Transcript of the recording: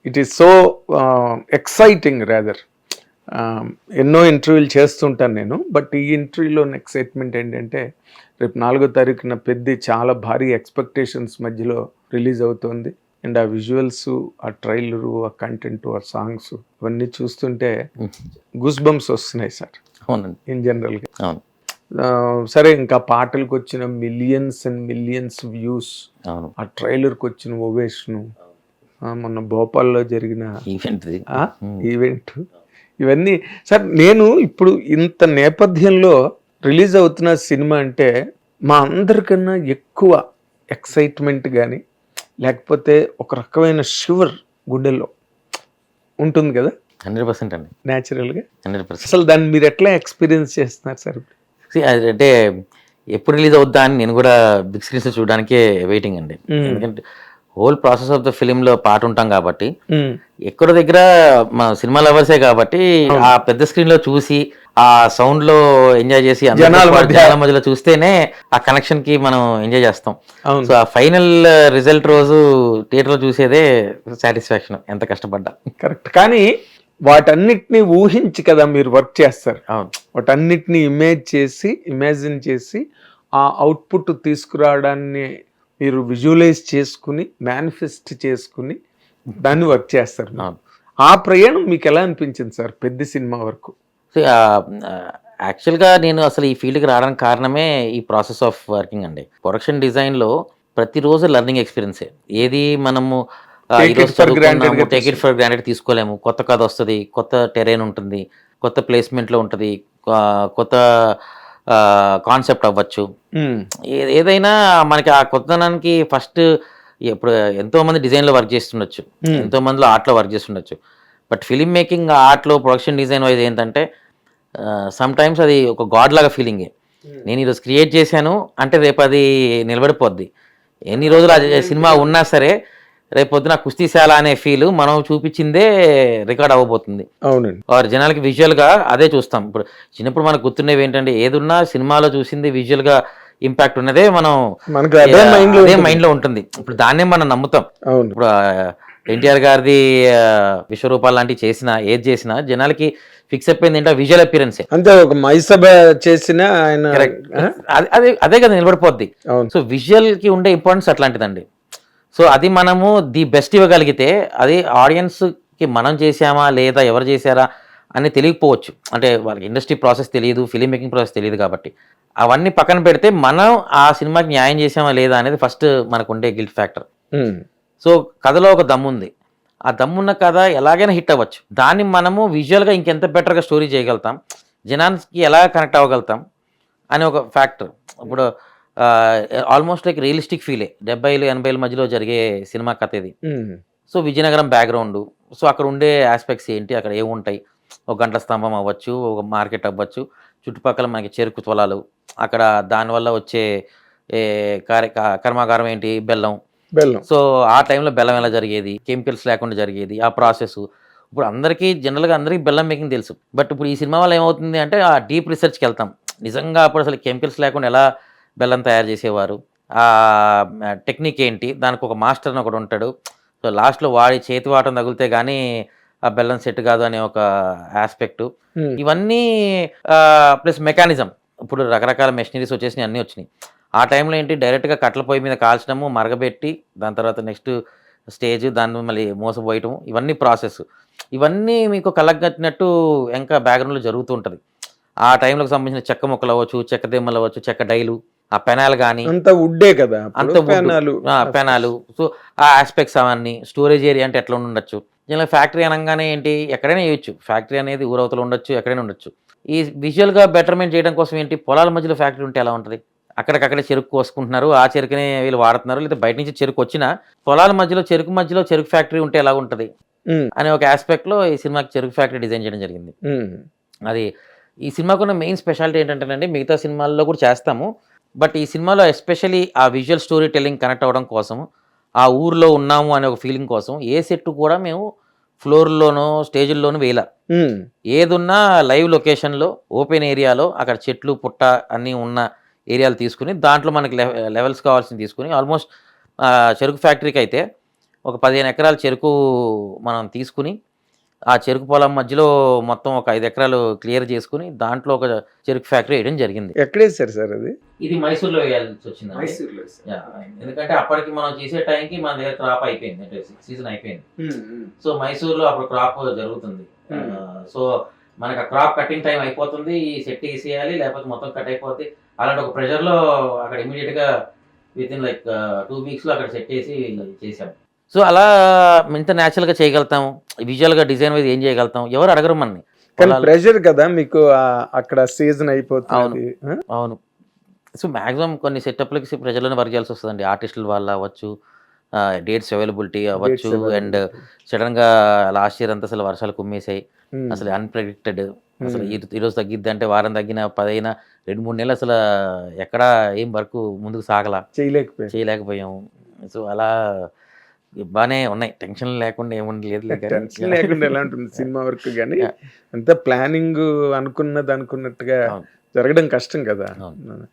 It is so exciting rather. ఎన్నో ఇంటర్వ్యూలు చేస్తుంటాను నేను, బట్ ఈ ఇంటర్వ్యూలో ఎక్సైట్మెంట్ ఏంటంటే రేపు 4వ తారీఖున పెద్ద చాలా భారీ ఎక్స్పెక్టేషన్స్ మధ్యలో రిలీజ్ అవుతుంది. అండ్ ఆ విజువల్స్, ఆ ట్రైలరు, ఆ కంటెంట్, ఆ సాంగ్స్ అవన్నీ చూస్తుంటే గూస్ బంప్స్ వస్తున్నాయి సార్. అవునండి. ఇన్ జనరల్గా అవును. సరే, ఇంకా పాటలకు వచ్చిన మిలియన్స్ అండ్ మిలియన్స్ వ్యూస్, అవును. ఆ ట్రైలర్కి వచ్చిన ఓవేషను, మొన్న భోపాల్లో జరిగిన ఈవెంట్, ఇవన్నీ సార్. నేను ఇప్పుడు ఇంత నేపథ్యంలో రిలీజ్ అవుతున్న సినిమా అంటే మా అందరికన్నా ఎక్కువ ఎక్సైట్మెంట్ కానీ లేకపోతే ఒక రకమైన షివర్ గుండెల్లో ఉంటుంది కదా 100% అండి. న్యాచురల్గా 100%. అసలు దాన్ని మీరు ఎట్లా ఎక్స్పీరియన్స్ చేస్తున్నారు సార్? అంటే ఎప్పుడు రిలీజ్ అవుద్దా అని నేను కూడా బిగ్ స్క్రీన్స్ చూడడానికే వెయిటింగ్ అండి. ఎందుకంటే హోల్ ప్రాసెస్ ఆఫ్ ద ఫిలింలో పార్ట్ ఉంటాం కాబట్టి, ఎక్కడో దగ్గర మా సినిమా లవర్సే కాబట్టి ఆ పెద్ద స్క్రీన్ లో చూసి ఆ సౌండ్ లో ఎంజాయ్ చేసి జనాల మధ్యలో చూస్తేనే ఆ కనెక్షన్ కి మనం ఎంజాయ్ చేస్తాం. సో ఆ ఫైనల్ రిజల్ట్ రోజు థియేటర్ లో చూసేదే సాటిస్ఫాక్షన్, ఎంత కష్టపడ్డా. కరెక్ట్. కానీ వాటన్నిటిని ఊహించి కదా మీరు వర్క్ చేస్తారు. వాటన్నిటిని ఇమాజిన్ చేసి ఆ అవుట్పుట్ తీసుకురావడాన్ని మీరు విజువలైజ్ చేసుకుని మేనిఫెస్ట్ చేసుకుని దాన్ని వర్క్ చేస్తారు. ఆ ప్రయాణం మీకు ఎలా అనిపించింది సార్ పెద్ద సినిమా వరకు? యాక్చువల్గా నేను అసలు ఈ ఫీల్డ్కి రావడానికి కారణమే ఈ ప్రాసెస్ ఆఫ్ వర్కింగ్ అండి. ప్రొడక్షన్ డిజైన్లో ప్రతిరోజు లెర్నింగ్ ఎక్స్పీరియన్సే. ఏది మనము ఈరోజు చదువుకున్నాము టేక్ ఇట్ ఫర్ గ్రాంటెడ్ తీసుకోలేము. కొత్త కథ వస్తుంది, కొత్త టెరైన్ ఉంటుంది, కొత్త ప్లేస్మెంట్లో ఉంటుంది, కొత్త కాన్సెప్ట్ అవ్వచ్చు. ఏదైనా మనకి ఆ కొత్తదనానికి ఫస్ట్ ఇప్పుడు ఎంతో మంది డిజైన్లో వర్క్ చేస్తుండొచ్చు, ఎంతో మందిలో ఆర్ట్లో వర్క్ చేస్తుండొచ్చు. బట్ ఫిలిం మేకింగ్ ఆర్ట్లో ప్రొడక్షన్ డిజైన్ వైజ్ ఏంటంటే సమ్ టైమ్స్ అది ఒక గాడ్ లాగా ఫీలింగే. నేను ఈరోజు క్రియేట్ చేశాను అంటే రేపు అది నిలబడిపోద్ది. ఎన్ని రోజులు అది సినిమా ఉన్నా సరే రేపు పొద్దున కుస్తీశాల అనే ఫీల్ మనం చూపించిందే రికార్డ్ అవ్వబోతుంది. అవునండి. వారు జనాలకి విజువల్గా అదే చూస్తాం. ఇప్పుడు చిన్నప్పుడు మనకు గుర్తుండేవి ఏంటంటే ఏదున్నా సినిమాలో చూసింది విజువల్గా ఇంపాక్ట్ ఉన్నదే మనం అదే మైండ్ లో ఉంటుంది. ఇప్పుడు దాన్నే మనం నమ్ముతాం. ఇప్పుడు ఎన్టీఆర్ గారిది విశ్వరూపాలు లాంటివి చేసినా ఏది చేసినా జనాలకి ఫిక్స్ అయిపోయింది ఏంటంటే విజువల్ అపిరెన్సే. అంతే, ఒక మైసభ చేసిన ఆయన అదే కదా నిలబడిపోద్ది. సో విజువల్ కి ఉండే ఇంపార్టెన్స్ అట్లాంటిదండి. సో అది మనము ది బెస్ట్ ఇవ్వగలిగితే అది ఆడియన్స్ కి మనం చేసామా లేదా ఎవరు చేశారా అని తెలియకపోవచ్చు. అంటే వాళ్ళకి ఇండస్ట్రీ ప్రాసెస్ తెలియదు, ఫిలిం మేకింగ్ ప్రాసెస్ తెలియదు కాబట్టి అవన్నీ పక్కన పెడితే మనం ఆ సినిమాకి న్యాయం చేసామా లేదా అనేది ఫస్ట్ మనకు ఉండే గిల్ట్ ఫ్యాక్టర్. సో కథలో ఒక దమ్ము ఉంది, ఆ దమ్మున్న కథ ఎలాగైనా హిట్ అవ్వచ్చు. దాన్ని మనము విజువల్గా ఇంకెంత బెటర్గా స్టోరీ చేయగలుగుతాం, జనానికి ఎలా కనెక్ట్ అవ్వగలుగుతాం అని ఒక ఫ్యాక్టర్. ఇప్పుడు almost like realistic ఫీలే, 70s 80s మధ్యలో జరిగే సినిమా కథ ఇది. సో విజయనగరం బ్యాక్గ్రౌండ్, సో అక్కడ ఉండే ఆస్పెక్ట్స్ ఏంటి, అక్కడ ఏముంటాయి, ఒక గంటల స్తంభం అవ్వచ్చు, ఒక మార్కెట్ అవ్వచ్చు, చుట్టుపక్కల మనకి చెరుకు పొలాలు, అక్కడ దానివల్ల వచ్చే కర్మాగారం ఏంటి, బెల్లం. సో ఆ టైంలో బెల్లం ఎలా జరిగేది, కెమికల్స్ లేకుండా జరిగేది ఆ ప్రాసెస్. ఇప్పుడు అందరికీ జనరల్గా అందరికీ బెల్లం మేకింగ్ తెలుసు, బట్ ఇప్పుడు ఈ సినిమా వల్ల ఏమవుతుంది అంటే ఆ డీప్ రీసెర్చ్కి వెళ్తాం. నిజంగా అప్పుడు అసలు కెమికల్స్ లేకుండా ఎలా బెల్లం తయారు చేసేవారు, ఆ టెక్నిక్ ఏంటి, దానికి ఒక మాస్టర్ అని ఒకడు ఉంటాడు. సో లాస్ట్లో వాడి చేతి వాటం తగిలితే కానీ ఆ బెల్లం సెట్ కాదు అనే ఒక ఆస్పెక్ట్. ఇవన్నీ ప్లస్ మెకానిజం, ఇప్పుడు రకరకాల మెషినరీస్ వచ్చేసినాయి, అన్నీ వచ్చినాయి. ఆ టైంలో ఏంటి డైరెక్ట్గా కట్ల పొయ్యి మీద కాల్చడము, మరగబెట్టి దాని తర్వాత నెక్స్ట్ స్టేజ్, దాన్ని మళ్ళీ మోసపోయటం, ఇవన్నీ ప్రాసెస్. ఇవన్నీ మీకు కలగట్టినట్టు ఇంకా బ్యాక్గ్రౌండ్లో జరుగుతూ ఉంటుంది. ఆ టైంలోకి సంబంధించిన చెక్క ముక్కలు అవ్వచ్చు, చెక్క దెమ్మలు అవ్వచ్చు, చెక్క డైలు, ఆ పెనాలు కానీ అంత వుడ్డే కదా, అంత పెనాలు. సో ఆ ఆస్పెక్ట్స్ అవన్నీ, స్టోరేజ్ ఏరియా అంటే ఎట్లా ఉండొచ్చు. జనరల్ ఫ్యాక్టరీ అనగానే ఏంటి ఎక్కడైనా వేయచ్చు, ఫ్యాక్టరీ అనేది ఊరవతలు ఉండొచ్చు, ఎక్కడైనా ఉండొచ్చు. ఈ విజువల్గా బెటర్మెంట్ చేయడం కోసం ఏంటి పొలాల మధ్యలో ఫ్యాక్టరీ ఉంటే ఎలా ఉంటుంది, అక్కడికక్కడే చెరుకు కోసుకుంటున్నారు, ఆ చెరుకునే వీళ్ళు వాడుతున్నారు, లేదా బయట నుంచి చెరుకు వచ్చినా పొలాల మధ్యలో చెరుకు ఫ్యాక్టరీ ఉంటే ఎలా ఉంటుంది అనే ఒక ఆస్పెక్ట్లో ఈ సినిమాకి చెరుకు ఫ్యాక్టరీ డిజైన్ చేయడం జరిగింది. అది ఈ సినిమాకున్న మెయిన్ స్పెషాలిటీ ఏంటంటేనండి, మిగతా సినిమాల్లో కూడా చేస్తాము, బట్ ఈ సినిమాలో ఎస్పెషలీ ఆ విజువల్ స్టోరీ టెల్లింగ్ కనెక్ట్ అవ్వడం కోసం, ఆ ఊర్లో ఉన్నాము అనే ఒక ఫీలింగ్ కోసం ఏ సెట్ కూడా మేము ఫ్లోర్లోనో స్టేజ్ల్లోనూ వేయాల. ఏదున్నా లైవ్ లొకేషన్లో ఓపెన్ ఏరియాలో అక్కడ చెట్లు పుట్ట అన్నీ ఉన్న ఏరియాలు తీసుకుని దాంట్లో మనకి లెవెల్స్ కావాల్సింది తీసుకుని, ఆల్మోస్ట్ చెరుకు ఫ్యాక్టరీకి అయితే ఒక 15 ఎకరాల చెరుకు మనం తీసుకుని ఆ చెరుకు పొలం మధ్యలో మొత్తం ఒక 5 ఎకరాలు క్లియర్ చేసుకుని దాంట్లో ఒక చెరుకు ఫ్యాక్టరీ వేయడం జరిగింది. ఎక్కడేసారు సార్ అది? ఇది మైసూర్లో వేయాల్సి వచ్చింది. ఎందుకంటే అప్పటికి మనం చేసే టైంకి మన దగ్గర క్రాప్ అయిపోయింది, అంటే సీజన్ అయిపోయింది. సో మైసూర్లో అప్పుడు క్రాప్ జరుగుతుంది. సో మనకు ఆ క్రాప్ కటింగ్ టైం అయిపోతుంది, సెట్ వేసేయాలి లేకపోతే మొత్తం కట్ అయిపోద్ది. అలాంటి ఒక ప్రెషర్లో అక్కడ ఇమీడియట్గా విత్ ఇన్ లైక్ 2 వీక్స్లో అక్కడ సెట్ చేసి చేసాం. సో అలా ఇంత న్యాచురల్గా చేయగలుగుతాం, విజువల్గా డిజైన్ వైజ్ ఏం చేయగలుగుతాం, ఎవరు అడగరు మనని. కానీ ప్రెషర్ కదా మీకు అక్కడ సీజన్ అయిపోతుంది. అవును. సో మ్యాక్సిమం కొన్ని సెటప్లకి ప్రజలను వర్క్ చేయాల్సి వస్తుందండి. ఆర్టిస్టుల వల్ల అవ్వచ్చు, డేట్స్ అవైలబిలిటీ అవ్వచ్చు, అండ్ సడన్గా లాస్ట్ ఇయర్ అంతా అసలు వర్షాలు కుమ్మేసాయి, అసలు అన్ప్రెడిక్టెడ్. అసలు ఈరోజు తగ్గిద్ది అంటే వారం తగ్గిన 10 అయినా 2-3 నెలలు అసలు ఎక్కడా ఏం వర్క్ ముందుకు సాగలా, చేయలేకపోయాము. సో అలా బాగానే ఉన్నాయి, టెన్షన్ లేకుండా ఏముంది లేదు. టెన్షన్ లేకుండా ఎలా ఉంటుంది సినిమా వర్క్, కానీ అంతా ప్లానింగ్ అనుకున్నట్టుగా జరగడం కష్టం కదా.